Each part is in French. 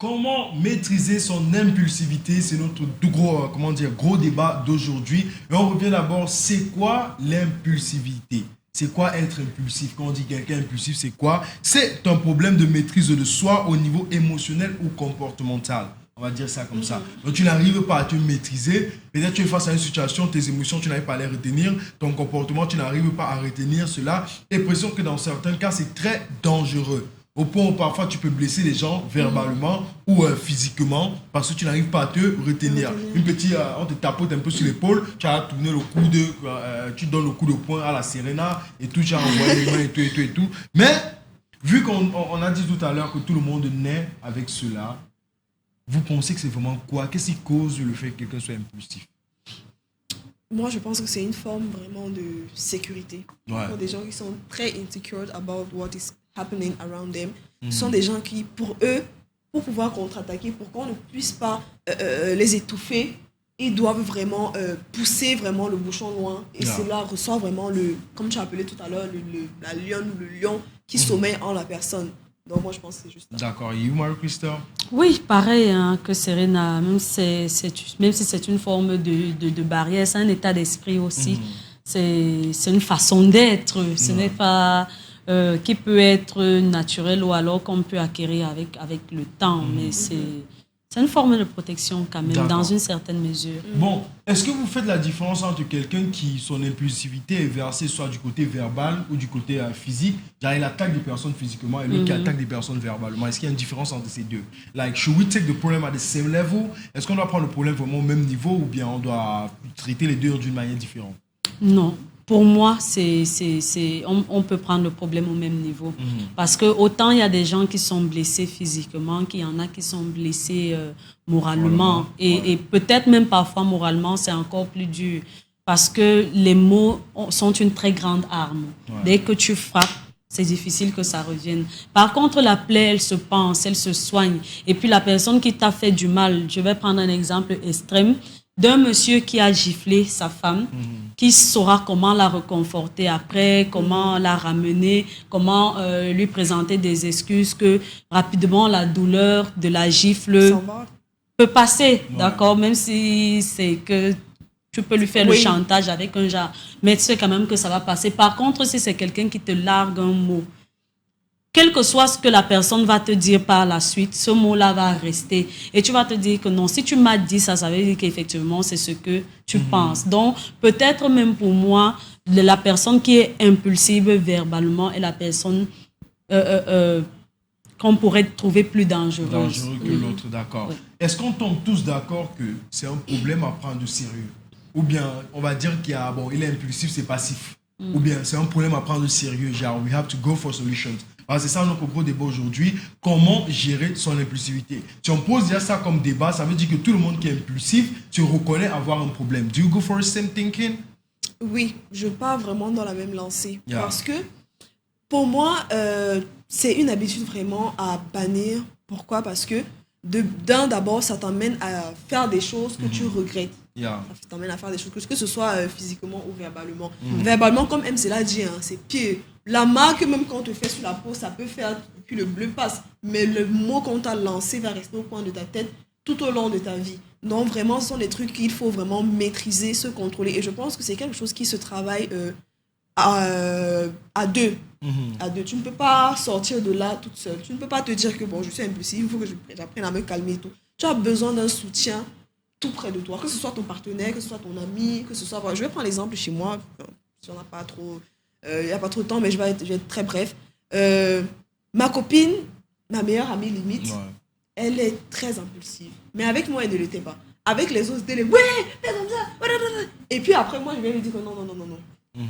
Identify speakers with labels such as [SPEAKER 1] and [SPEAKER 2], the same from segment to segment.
[SPEAKER 1] Comment maîtriser son impulsivité? C'est notre gros débat d'aujourd'hui. Et on revient d'abord, c'est quoi l'impulsivité? C'est quoi être impulsif? Quand on dit quelqu'un impulsif, c'est quoi? C'est un problème de maîtrise de soi au niveau émotionnel ou comportemental. On va dire ça comme ça. Donc tu n'arrives pas à te maîtriser. Peut-être tu es face à une situation, tes émotions, tu n'arrives pas à les retenir. Ton comportement, tu n'arrives pas à retenir cela. Et l'impression que dans certains cas, c'est très dangereux. Au point où parfois tu peux blesser les gens verbalement ou physiquement parce que tu n'arrives pas à te retenir. On te tapote un peu sur l'épaule, tu as tourné le coude, tu donnes le coup de poing à la Serena et tout, tu as envoyé les mains et tout. Mais vu qu'on a dit tout à l'heure que tout le monde naît avec cela, vous pensez que c'est vraiment quoi? Qu'est-ce qui cause le fait que quelqu'un soit impulsif?
[SPEAKER 2] Moi, je pense que c'est une forme vraiment de sécurité.
[SPEAKER 1] Ouais.
[SPEAKER 2] Pour des gens qui sont très insecure about what is happening around them, ce sont des gens qui, pour eux, pour pouvoir contre-attaquer, pour qu'on ne puisse pas les étouffer, ils doivent vraiment pousser vraiment le bouchon loin. Et cela ressort vraiment comme tu as appelé tout à l'heure, la lionne ou le lion qui sommeille en la personne. Donc moi, je pense que c'est juste ça.
[SPEAKER 1] D'accord. Et vous, Marie-Christophe?
[SPEAKER 3] Oui, pareil que Serena, même si c'est une forme de barrière, c'est un état d'esprit aussi. C'est une façon d'être. Ce n'est pas qui peut être naturel ou alors qu'on peut acquérir avec le temps. Mais c'est une forme de protection quand même, dans une certaine mesure.
[SPEAKER 1] Bon, est-ce que vous faites la différence entre quelqu'un qui, son impulsivité est versée soit du côté verbal ou du côté physique? Genre, il attaque des personnes physiquement et l'autre qui attaque des personnes verbalement. Est-ce qu'il y a une différence entre ces deux? Like, should we take the problem at the same level? Est-ce qu'on doit prendre le problème vraiment au même niveau ou bien on doit traiter les deux d'une manière différente?
[SPEAKER 3] Non. Pour moi, on peut prendre le problème au même niveau. Parce que autant il y a des gens qui sont blessés physiquement, qu'il y en a qui sont blessés moralement. Et peut-être même parfois moralement, c'est encore plus dur. Parce que les mots sont une très grande arme. Dès que tu frappes, c'est difficile que ça revienne. Par contre, la plaie, elle se panse, elle se soigne. Et puis la personne qui t'a fait du mal, je vais prendre un exemple extrême, d'un monsieur qui a giflé sa femme, qui saura comment la reconforter après, comment la ramener, comment lui présenter des excuses que rapidement la douleur de la gifle peut passer, d'accord, même si c'est que tu peux lui faire le chantage avec un genre, mais tu sais quand même que ça va passer. Par contre, si c'est quelqu'un qui te largue un mot, quel que soit ce que la personne va te dire par la suite, ce mot-là va rester. Et tu vas te dire que non, si tu m'as dit ça, ça veut dire qu'effectivement, c'est ce que tu penses. Donc, peut-être même pour moi, la personne qui est impulsive verbalement est la personne qu'on pourrait trouver plus dangereuse.
[SPEAKER 1] Dangereux que l'autre, d'accord. Oui. Est-ce qu'on tombe tous d'accord que c'est un problème à prendre de sérieux? Ou bien, on va dire qu'il il est impulsif, c'est passif. Ou bien, c'est un problème à prendre de sérieux, genre, we have to go for solutions. Alors, c'est ça notre gros débat aujourd'hui. Comment gérer son impulsivité? Si on pose déjà ça comme débat, ça veut dire que tout le monde qui est impulsif se reconnaît avoir un problème. Do you go for the same thinking?
[SPEAKER 2] Oui, je pars vraiment dans la même lancée. Parce que, pour moi, c'est une habitude vraiment à bannir. Pourquoi? Parce que, d'abord, ça t'emmène à faire des choses que tu regrettes. Ça t'emmène à faire des choses, que ce soit physiquement ou verbalement. Verbalement, comme MC l'a dit, c'est pire. La marque, même quand on te fait sur la peau, ça peut faire, puis le bleu passe. Mais le mot qu'on t'a lancé va rester au coin de ta tête tout au long de ta vie. Donc vraiment, ce sont des trucs qu'il faut vraiment maîtriser, se contrôler. Et je pense que c'est quelque chose qui se travaille à deux. À deux. Tu ne peux pas sortir de là toute seule. Tu ne peux pas te dire que bon, je suis impulsive, il faut que j'apprenne à me calmer et tout. Tu as besoin d'un soutien tout près de toi, que ce soit ton partenaire, que ce soit ton ami, que ce soit... Je vais prendre l'exemple chez moi, si on n'a pas trop... Il n'y a pas trop de temps, mais je vais être très bref. Ma copine, ma meilleure amie limite, elle est très impulsive. Mais avec moi, elle ne l'était pas. Avec les autres, c'était ouais, fais comme ça. Et puis après, moi, je vais lui dire que non.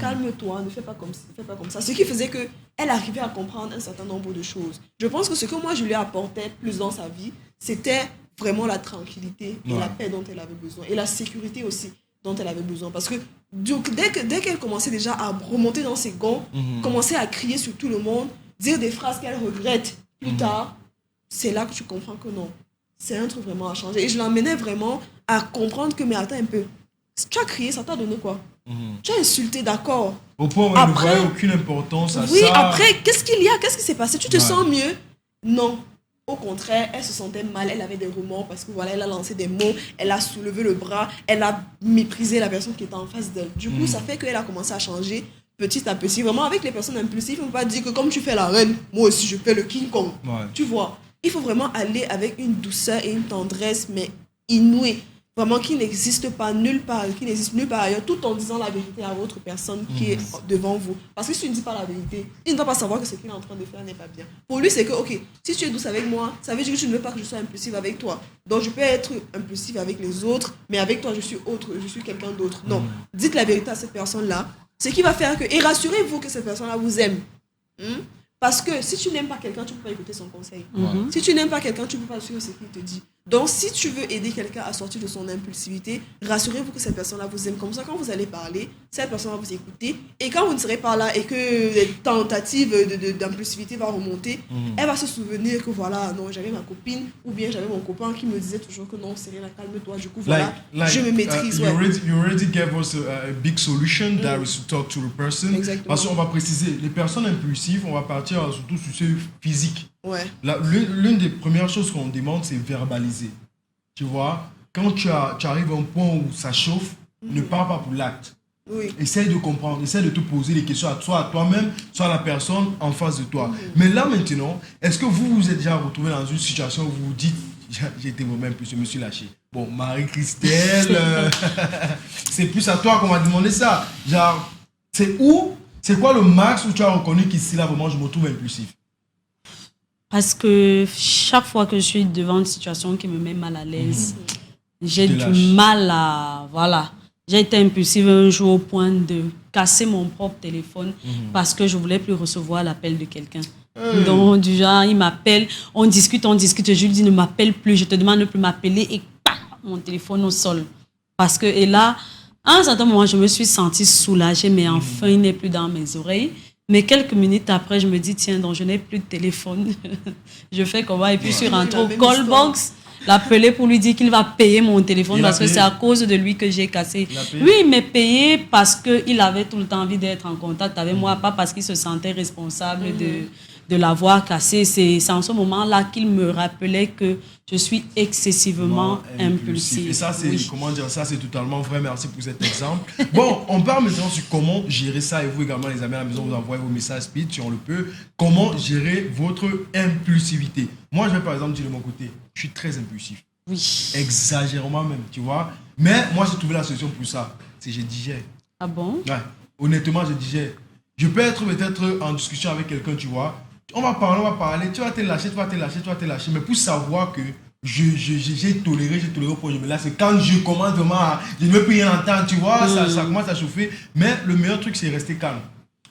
[SPEAKER 2] Calme-toi, ne fais pas comme ça. Ce qui faisait qu'elle arrivait à comprendre un certain nombre de choses. Je pense que ce que moi, je lui apportais plus dans sa vie, c'était vraiment la tranquillité et la paix dont elle avait besoin. Et la sécurité aussi dont elle avait besoin. Parce que dès qu'elle commençait déjà à remonter dans ses gonds, commencer à crier sur tout le monde, dire des phrases qu'elle regrette plus tard, c'est là que tu comprends que non. C'est un truc vraiment à changer. Et je l'emmenais vraiment à comprendre que, mais attends un peu, tu as crié, ça t'a donné quoi? Tu as insulté, d'accord.
[SPEAKER 1] Au point où elle ne voyait aucune importance à ça.
[SPEAKER 2] Oui, après, qu'est-ce qu'il y a? Qu'est-ce qui s'est passé? Tu te sens mieux? Non. Au contraire, elle se sentait mal, elle avait des remords parce que voilà, elle a lancé des mots, elle a soulevé le bras, elle a méprisé la personne qui était en face d'elle. Du coup, ça fait qu'elle a commencé à changer petit à petit. Vraiment, avec les personnes impulsives, il ne faut pas dire que comme tu fais la reine, moi aussi je fais le King Kong.
[SPEAKER 1] Ouais.
[SPEAKER 2] Tu vois, il faut vraiment aller avec une douceur et une tendresse, mais inouïe. Vraiment, qui n'existe pas nulle part, qui n'existe nulle part ailleurs, tout en disant la vérité à l'autre personne qui est devant vous. Parce que si tu ne dis pas la vérité, il ne va pas savoir que ce qu'il est en train de faire n'est pas bien. Pour lui, c'est que, ok, si tu es douce avec moi, ça veut dire que tu ne veux pas que je sois impulsive avec toi. Donc, je peux être impulsive avec les autres, mais avec toi, je suis autre, je suis quelqu'un d'autre. Non, dites la vérité à cette personne-là, ce qui va faire que, et rassurez-vous que cette personne-là vous aime. Parce que si tu n'aimes pas quelqu'un, tu ne peux pas écouter son conseil. Si tu n'aimes pas quelqu'un, tu ne peux pas suivre ce qu'il te dit. Donc, si tu veux aider quelqu'un à sortir de son impulsivité, rassurez-vous que cette personne-là vous aime. Comme ça, quand vous allez parler, cette personne va vous écouter. Et quand vous ne serez pas là et que les tentatives d'impulsivité vont remonter, elle va se souvenir que voilà, non, j'avais ma copine ou bien j'avais mon copain qui me disait toujours que non, Serena, calme-toi. Du coup, voilà, je me maîtrise.
[SPEAKER 1] You already gave us a big solution that is to talk to the person.
[SPEAKER 2] Exactement.
[SPEAKER 1] Parce qu'on va préciser, les personnes impulsives, on va partir surtout sur ce physique.
[SPEAKER 2] Ouais.
[SPEAKER 1] L'une des premières choses qu'on demande, c'est verbaliser. Tu vois, quand tu arrives à un point où ça chauffe, ne parle pas pour l'acte.
[SPEAKER 2] Oui.
[SPEAKER 1] Essaye de comprendre, essaye de te poser des questions soit à toi-même, soit à la personne en face de toi. Mais là maintenant, est-ce que vous vous êtes déjà retrouvé dans une situation où vous vous dites, j'ai été moi-même, puis je me suis lâché. Bon, Marie-Christelle, c'est plus à toi qu'on m'a demandé ça. Genre, c'est quoi le max où tu as reconnu qu'ici là vraiment je me trouve impulsif?
[SPEAKER 3] Parce que chaque fois que je suis devant une situation qui me met mal à l'aise, j'ai du mal à... Voilà. J'ai été impulsive un jour au point de casser mon propre téléphone parce que je ne voulais plus recevoir l'appel de quelqu'un. Donc, du genre, il m'appelle, on discute, je lui dis ne m'appelle plus, je te demande de ne plus m'appeler et mon téléphone au sol. Parce que, et là, à un certain moment, je me suis sentie soulagée, mais enfin, il n'est plus dans mes oreilles. Mais quelques minutes après, je me dis, tiens, donc je n'ai plus de téléphone. Je fais comment? Et puis, je suis rentrée au callbox, l'appeler pour lui dire qu'il va payer mon téléphone parce que c'est à cause de lui que j'ai cassé. Oui, mais payé parce qu'il avait tout le temps envie d'être en contact avec moi, pas parce qu'il se sentait responsable de l'avoir cassé. C'est en ce moment-là qu'il me rappelait que je suis excessivement impulsive.
[SPEAKER 1] Et ça, c'est, comment dire, ça, c'est totalement vrai. Merci pour cet exemple. Bon, on parle maintenant sur comment gérer ça. Et vous également, les amis à la maison, vous envoyez vos messages speed si on le peut. Comment gérer votre impulsivité? Moi, je vais par exemple dire de mon côté, je suis très impulsif.
[SPEAKER 3] Oui.
[SPEAKER 1] Exagérément même, tu vois. Mais moi, j'ai trouvé la solution pour ça. C'est je digère.
[SPEAKER 3] Ah bon?
[SPEAKER 1] Ouais. Honnêtement, je digère. Je peux être peut-être en discussion avec quelqu'un, tu vois. On va parler, tu vas te lâcher. Mais pour savoir que j'ai toléré au point où je me lâche, c'est quand je commence vraiment à... Je ne veux plus rien entendre, tu vois, ça commence à chauffer. Mais le meilleur truc, c'est rester calme.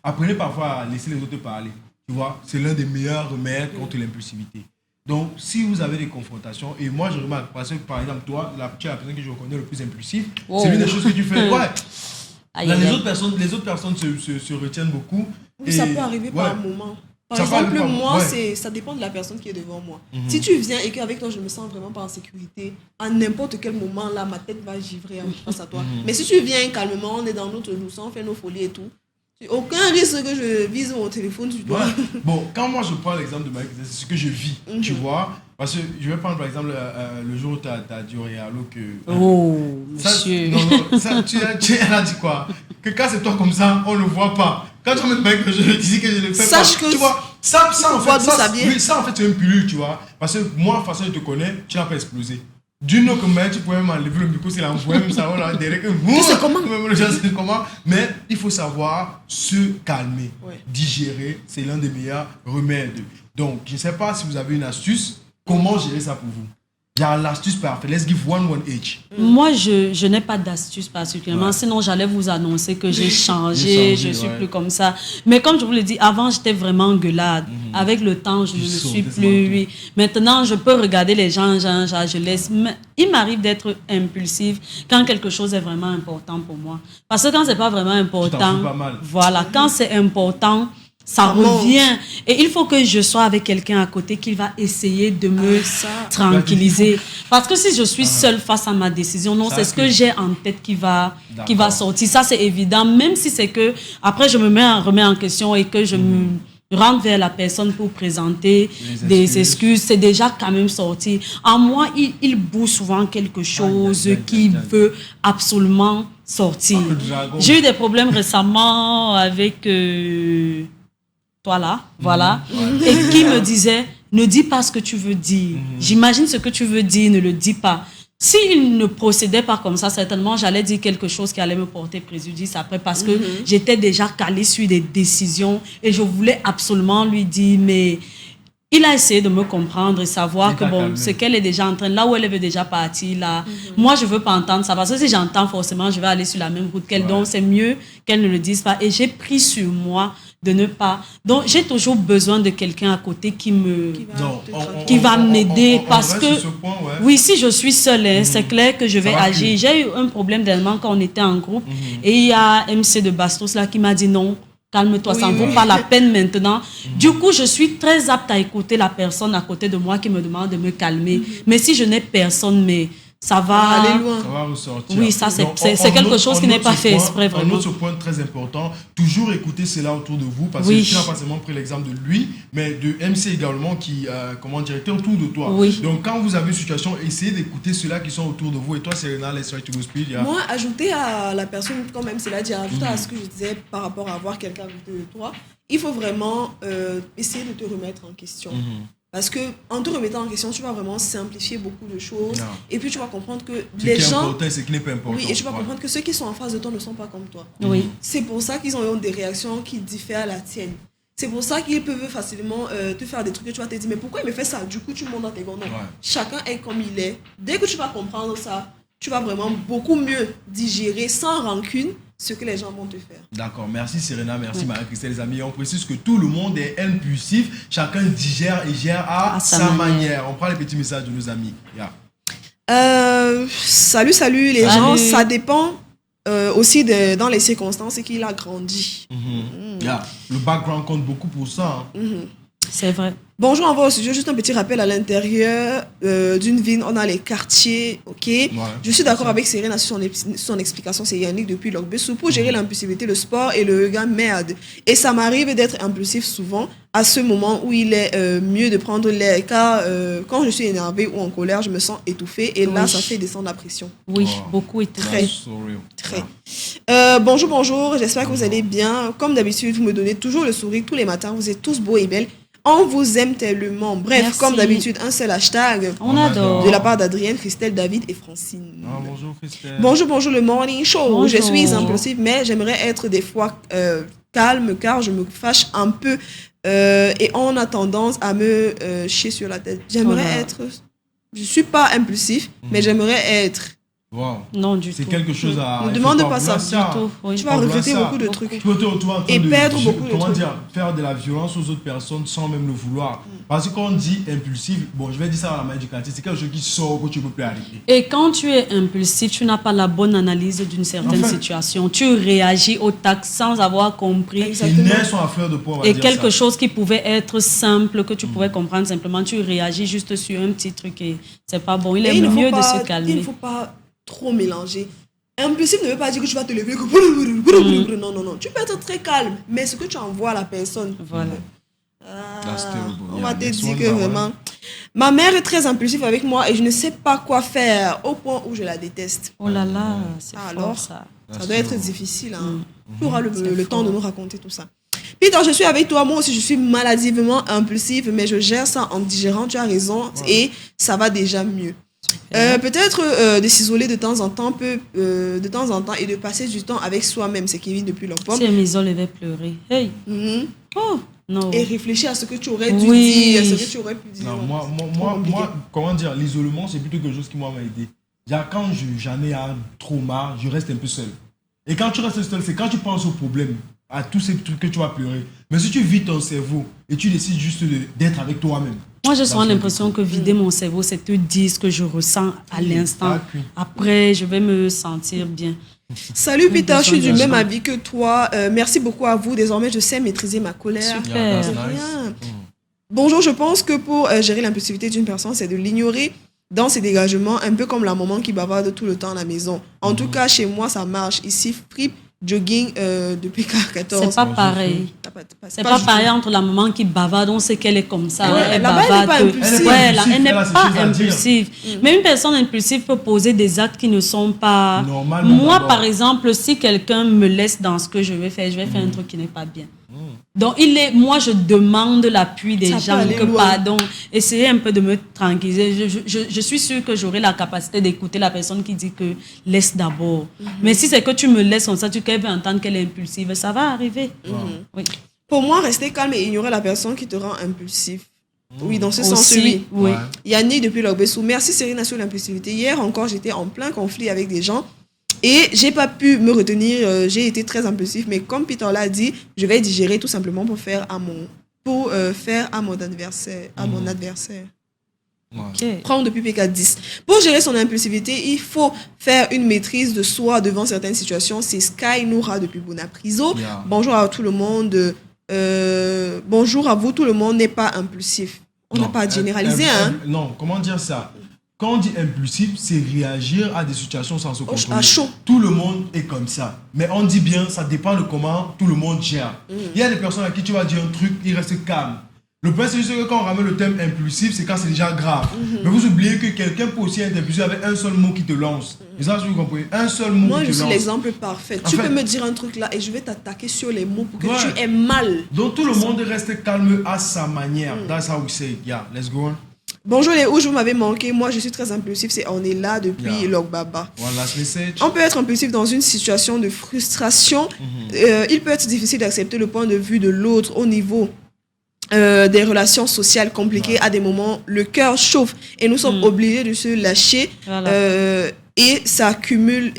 [SPEAKER 1] Apprenez parfois à laisser les autres parler. Tu vois, c'est l'un des meilleurs remèdes contre l'impulsivité. Donc, si vous avez des confrontations, et moi je remarque, parce que par exemple, toi, tu es la personne que je reconnais le plus impulsive, c'est l'une des choses que tu fais. Ouais. Là, les autres personnes se retiennent beaucoup.
[SPEAKER 2] Et ça peut arriver par un moment. Par exemple, moi, ça dépend de la personne qui est devant moi. Si tu viens et qu'avec toi, je me sens vraiment pas en sécurité, à n'importe quel moment, là, ma tête va givrer face à toi. Mais si tu viens calmement, on est dans notre douceur, on fait nos folies et tout, aucun risque que je vise mon téléphone, tu dois...
[SPEAKER 1] Bon, quand moi je prends l'exemple de Mike, c'est ce que je vis, tu vois. Parce que je vais prendre par exemple le jour où tu as dit au Réalo que...
[SPEAKER 3] monsieur.
[SPEAKER 1] Elle a dit quoi? Que quand c'est toi comme ça, on ne le voit pas. Quand tu remets Mike, je dis que je ne le fais pas.
[SPEAKER 2] Sache que...
[SPEAKER 1] Tu vois, ça en fait, c'est une pilule, tu vois. Parce que moi, de toute façon, je te connais, tu n'as pas explosé. D'une autre manière, tu pourrais m'enlever le micro, c'est l'envoyer, même ça, voilà, derrière que vous... C'est comment? Mais il faut savoir se calmer, digérer, c'est l'un des meilleurs remèdes. Donc, je ne sais pas si vous avez une astuce, comment gérer ça pour vous? Il y a l'astuce parfaite. Let's give one each.
[SPEAKER 3] Moi, je n'ai pas d'astuce particulièrement. Sinon, j'allais vous annoncer que j'ai changé, je ne suis plus comme ça. Mais comme je vous l'ai dit, avant, j'étais vraiment gueulade. Avec le temps, je ne le suis plus. Oui. Maintenant, je peux regarder les gens, je laisse. Il m'arrive d'être impulsive quand quelque chose est vraiment important pour moi. Parce que quand ce n'est pas vraiment important, voilà, quand c'est important, ça revient. Et il faut que je sois avec quelqu'un à côté qui va essayer de me tranquilliser. Parce que si je suis seule face à ma décision, non, c'est ce que j'ai en tête qui va sortir. Ça, c'est évident. Même si c'est que, après, je me remets en question et que je rentre vers la personne pour présenter
[SPEAKER 1] Les
[SPEAKER 3] des excuses, c'est déjà quand même sorti. En moi, il bouge souvent quelque chose qui veut absolument sortir. J'ai eu des problèmes récemment avec toi là, voilà, et qui me disait, ne dis pas ce que tu veux dire. J'imagine ce que tu veux dire, ne le dis pas. S'il ne procédait pas comme ça, certainement, j'allais dire quelque chose qui allait me porter préjudice après parce que j'étais déjà calée sur des décisions et je voulais absolument lui dire, mais il a essayé de me comprendre et savoir que bon, ce qu'elle est déjà en train, là où elle veut déjà partir, là, moi, je veux pas entendre ça parce que si j'entends forcément, je vais aller sur la même route qu'elle, donc c'est mieux qu'elle ne le dise pas. Et j'ai pris sur moi de ne pas. Donc, j'ai toujours besoin de quelqu'un à côté qui va m'aider parce que, oui, si je suis seule, c'est clair que je vais agir. J'ai eu un problème dernièrement quand on était en groupe et il y a MC de Bastos là qui m'a dit non, calme-toi, ça ne vaut pas la peine maintenant. Du coup, je suis très apte à écouter la personne à côté de moi qui me demande de me calmer. Mais si je n'ai personne, mais ça va
[SPEAKER 2] aller loin.
[SPEAKER 1] Ça va ressortir.
[SPEAKER 3] Oui, ça c'est quelque chose qui n'est pas fait exprès vraiment.
[SPEAKER 1] Un autre point très important, toujours écouter cela autour de vous parce que tu n'as pas seulement pris l'exemple de lui, mais de MC également qui, était autour de toi.
[SPEAKER 3] Oui.
[SPEAKER 1] Donc quand vous avez une situation, essayez d'écouter ceux-là qui sont autour de vous. Et toi, Serena, let's try to go speed. Yeah.
[SPEAKER 2] Moi, ajouter à la personne, comme MC l'a dit, ajouter à ce que je disais par rapport à avoir quelqu'un à côté de toi, il faut vraiment essayer de te remettre en question. Parce que en te remettant en question, tu vas vraiment simplifier beaucoup de choses. Non. Et puis tu vas comprendre que les gens.
[SPEAKER 1] Ce qui n'est pas important.
[SPEAKER 2] Oui, et tu vas comprendre que ceux qui sont en face de toi ne sont pas comme toi.
[SPEAKER 3] Oui.
[SPEAKER 2] C'est pour ça qu'ils ont eu des réactions qui diffèrent à la tienne. C'est pour ça qu'ils peuvent facilement te faire des trucs que tu vas te dire, mais pourquoi il me fait ça? Du coup, tu montes dans tes gonds. Chacun est comme il est. Dès que tu vas comprendre ça, tu vas vraiment beaucoup mieux digérer sans rancune ce que les gens vont te faire.
[SPEAKER 1] D'accord, merci Serena, merci Marie-Christelle, les amis. On précise que tout le monde est impulsif, chacun digère et gère à sa manière. On prend les petits messages de nos amis.
[SPEAKER 2] Salut les gens, ça dépend aussi dans les circonstances et qu'il a grandi.
[SPEAKER 1] Le background compte beaucoup pour ça.
[SPEAKER 3] C'est vrai.
[SPEAKER 2] Bonjour, on va au studio. Juste un petit rappel à l'intérieur d'une ville, on a les quartiers, ok. Je suis d'accord avec Serena sur son explication. C'est Yannick depuis Lokbessou pour gérer l'impulsivité, le sport et le regard merde. Et ça m'arrive d'être impulsif souvent à ce moment où il est mieux de prendre l'air. Car quand je suis énervée ou en colère, je me sens étouffée et là, ça fait descendre la pression.
[SPEAKER 3] Oui, beaucoup étouffée.
[SPEAKER 2] Très. Bonjour. J'espère que vous allez bien. Comme d'habitude, vous me donnez toujours le sourire tous les matins. Vous êtes tous beaux et belles. On vous aime tellement. Bref, merci. Comme d'habitude, un seul hashtag.
[SPEAKER 3] On adore.
[SPEAKER 2] De la part d'Adrienne, Christelle, David et Francine.
[SPEAKER 1] Bonjour Christelle.
[SPEAKER 2] Bonjour, le morning show. Bonjour. Je suis impulsive, mais j'aimerais être des fois calme car je me fâche un peu et on a tendance à me chier sur la tête. J'aimerais être... Je ne suis pas impulsif, mais j'aimerais être...
[SPEAKER 1] Wow.
[SPEAKER 3] Non, du tout.
[SPEAKER 1] C'est quelque chose à...
[SPEAKER 2] Ne demande pas ça.
[SPEAKER 3] Du tout. Oui.
[SPEAKER 2] Tu vas regretter beaucoup de trucs.
[SPEAKER 1] Tu peux te retrouver en train
[SPEAKER 2] et perdre beaucoup de trucs.
[SPEAKER 1] Comment dire, faire de la violence aux autres personnes sans même le vouloir. Parce que quand on dit impulsif, bon, je vais dire ça à la main du quartier, c'est quelque chose qui sort que tu ne peux plus arrêter.
[SPEAKER 3] Et quand tu es impulsif, tu n'as pas la bonne analyse d'une certaine situation. Tu réagis au tac sans avoir compris.
[SPEAKER 1] Les nerfs sont à fleur de peau, on va
[SPEAKER 3] et
[SPEAKER 1] dire
[SPEAKER 3] quelque
[SPEAKER 1] ça.
[SPEAKER 3] chose qui pouvait être simple, que tu pouvais comprendre simplement, tu réagis juste sur un petit truc et c'est pas bon. Il est mieux de se calmer.
[SPEAKER 2] Il ne faut pas trop mélanger. Impulsif ne veut pas dire que tu vas te lever. Non. Tu peux être très calme, mais ce que tu envoies à la personne.
[SPEAKER 3] Voilà.
[SPEAKER 2] On va te dire que vraiment. Ma mère est très impulsive avec moi et je ne sais pas quoi faire au point où je la déteste.
[SPEAKER 3] Oh là là, c'est
[SPEAKER 2] alors
[SPEAKER 3] fort, ça.
[SPEAKER 2] Ça doit être difficile. Tu auras le temps de nous raconter tout ça. Peter, je suis avec toi. Moi aussi, je suis maladivement impulsive, mais je gère ça en digérant. Tu as raison et ça va déjà mieux. Peut-être de s'isoler de temps en temps et de passer du temps avec soi-même. C'est Kevin depuis l'enfant.
[SPEAKER 3] Si elle m'isole, elle va pleurer. Hey. Oh, non.
[SPEAKER 2] Et réfléchir à ce que tu aurais dû dire, à ce que tu aurais pu dire.
[SPEAKER 1] Non, moi, comment dire, l'isolement, c'est plutôt quelque chose qui m'a aidé. Quand j'en ai trop marre, je reste un peu seul. Et quand tu restes seul, c'est quand tu penses au problème, à tous ces trucs que tu vas pleurer. Mais si tu vides ton cerveau et tu décides juste d'être avec toi-même.
[SPEAKER 3] Moi, j'ai souvent l'impression que vider mon cerveau, c'est te dire ce que je ressens à l'instant. Après, je vais me sentir bien.
[SPEAKER 2] Salut Peter, je suis du même avis que toi. Merci beaucoup à vous. Désormais, je sais maîtriser ma colère.
[SPEAKER 3] Super.
[SPEAKER 2] Bonjour, je pense que pour gérer l'impulsivité d'une personne, c'est de l'ignorer dans ses dégagements, un peu comme la maman qui bavarde tout le temps à la maison. En tout cas, chez moi, ça marche. Ici, Fripp, jogging de PK14.
[SPEAKER 3] C'est pas pareil. C'est pas pareil entre la maman qui bavarde, on sait qu'elle est comme ça.
[SPEAKER 2] Ouais,
[SPEAKER 3] elle
[SPEAKER 2] là-bas,
[SPEAKER 3] bavarde.
[SPEAKER 2] elle n'est pas impulsive.
[SPEAKER 3] Ouais, là, elle n'est
[SPEAKER 1] Elle a ses
[SPEAKER 3] pas
[SPEAKER 1] choses à dire.
[SPEAKER 3] impulsive. Mais une personne impulsive peut poser des actes qui ne sont pas...
[SPEAKER 1] Normalement,
[SPEAKER 3] Moi,
[SPEAKER 1] d'abord.
[SPEAKER 3] par exemple, si quelqu'un me laisse dans ce que je vais faire un truc qui n'est pas bien. Donc, moi, je demande l'appui des
[SPEAKER 2] Ça peut
[SPEAKER 3] gens,
[SPEAKER 2] aller
[SPEAKER 3] que
[SPEAKER 2] loin.
[SPEAKER 3] pardon, essayez un peu de me tranquilliser. Je suis sûre que j'aurai la capacité d'écouter la personne qui dit que laisse d'abord. Mais si c'est que tu me laisses comme ça, tu veux entendre qu'elle est impulsive, ça va arriver. Oui.
[SPEAKER 2] Pour moi, rester calme et ignorer la personne qui te rend impulsif. Oui, dans ce sens,
[SPEAKER 3] Aussi,
[SPEAKER 2] oui.
[SPEAKER 3] oui.
[SPEAKER 1] Ouais.
[SPEAKER 2] Yannick depuis Logbessou. Merci Serena sur l'impulsivité. Hier encore, j'étais en plein conflit avec des gens et j'ai pas pu me retenir. J'ai été très impulsif, mais comme Peter l'a dit, je vais digérer tout simplement pour faire à mon adversaire.
[SPEAKER 3] Ok.
[SPEAKER 2] Prendre depuis PK10. Pour gérer son impulsivité, il faut faire une maîtrise de soi devant certaines situations. C'est Sky Noura depuis Bonapriso.
[SPEAKER 1] Yeah.
[SPEAKER 2] Bonjour à tout le monde. Bonjour à vous. Tout le monde n'est pas impulsif. On n'a
[SPEAKER 1] Non,
[SPEAKER 2] pas à généraliser. Hein.
[SPEAKER 1] Non, comment dire ça? Quand on dit impulsif, c'est réagir à des situations sans se contrôler.
[SPEAKER 2] À chaud.
[SPEAKER 1] Tout le monde est comme ça. Mais on dit bien, ça dépend de comment tout le monde gère. Il y a des personnes à qui tu vas dire un truc, ils restent calmes. Le problème, c'est juste que quand on ramène le thème impulsif, c'est quand c'est déjà grave. Mais vous oubliez que quelqu'un peut aussi être impulsif avec un seul mot qui te lance. Et ça, vous comprenez? Un seul mot
[SPEAKER 2] Moi,
[SPEAKER 1] qui
[SPEAKER 2] je
[SPEAKER 1] te
[SPEAKER 2] suis
[SPEAKER 1] lance.
[SPEAKER 2] l'exemple parfait. Tu peux me dire un truc là et je vais t'attaquer sur les mots pour que
[SPEAKER 1] Ouais.
[SPEAKER 2] tu aies mal.
[SPEAKER 1] Donc tout le monde reste calme à sa manière. That's how we say it. Yeah, let's go on.
[SPEAKER 2] Bonjour les ouches, vous m'avez manqué. Moi, je suis très impulsif. On est là depuis
[SPEAKER 1] Yeah.
[SPEAKER 2] Logbaba.
[SPEAKER 1] One last message.
[SPEAKER 2] On peut être impulsif dans une situation de frustration. Il peut être difficile d'accepter le point de vue de l'autre au niveau des relations sociales compliquées. À des moments, le cœur chauffe et nous sommes obligés de se lâcher.
[SPEAKER 3] Voilà.
[SPEAKER 2] Et ça accumule.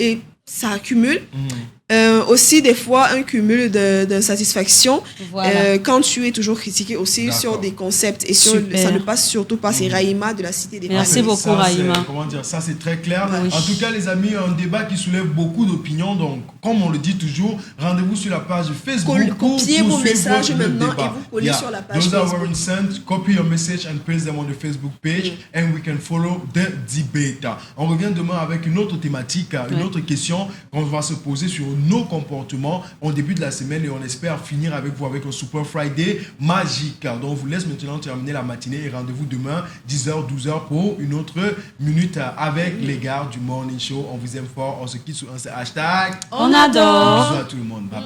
[SPEAKER 2] Aussi, des fois, un cumul d'insatisfaction
[SPEAKER 3] Voilà.
[SPEAKER 2] quand tu es toujours critiqué aussi
[SPEAKER 1] D'accord.
[SPEAKER 2] sur des concepts. Et sur,
[SPEAKER 3] Super.
[SPEAKER 2] ça ne passe surtout pas. C'est Raïma de la Cité des
[SPEAKER 3] Merci
[SPEAKER 2] Familles.
[SPEAKER 3] beaucoup,
[SPEAKER 1] Ça,
[SPEAKER 3] Raïma.
[SPEAKER 1] comment dire, ça c'est très clair.
[SPEAKER 3] Oui.
[SPEAKER 1] En tout cas, les amis, un débat qui soulève beaucoup d'opinions. Donc, comme on le dit toujours, rendez-vous sur la page Facebook. pour
[SPEAKER 2] Copiez vos
[SPEAKER 1] poursuivre
[SPEAKER 2] messages
[SPEAKER 1] le
[SPEAKER 2] maintenant
[SPEAKER 1] débat.
[SPEAKER 2] et vous collez sur la page
[SPEAKER 1] Those that
[SPEAKER 2] Facebook.
[SPEAKER 1] weren't sent, copy your message and paste them on the Facebook page and we can follow the debate. On revient demain avec une autre thématique, une autre question qu'on va se poser sur nos comportements en début de la semaine et on espère finir avec vous avec un Super Friday magique. Donc, on vous laisse maintenant terminer la matinée et rendez-vous demain 10h, 12h pour une autre minute avec les gars du Morning Show. On vous aime fort. On se quitte sur un hashtag.
[SPEAKER 3] On adore.
[SPEAKER 1] Bisous à tout le monde. Bye bye.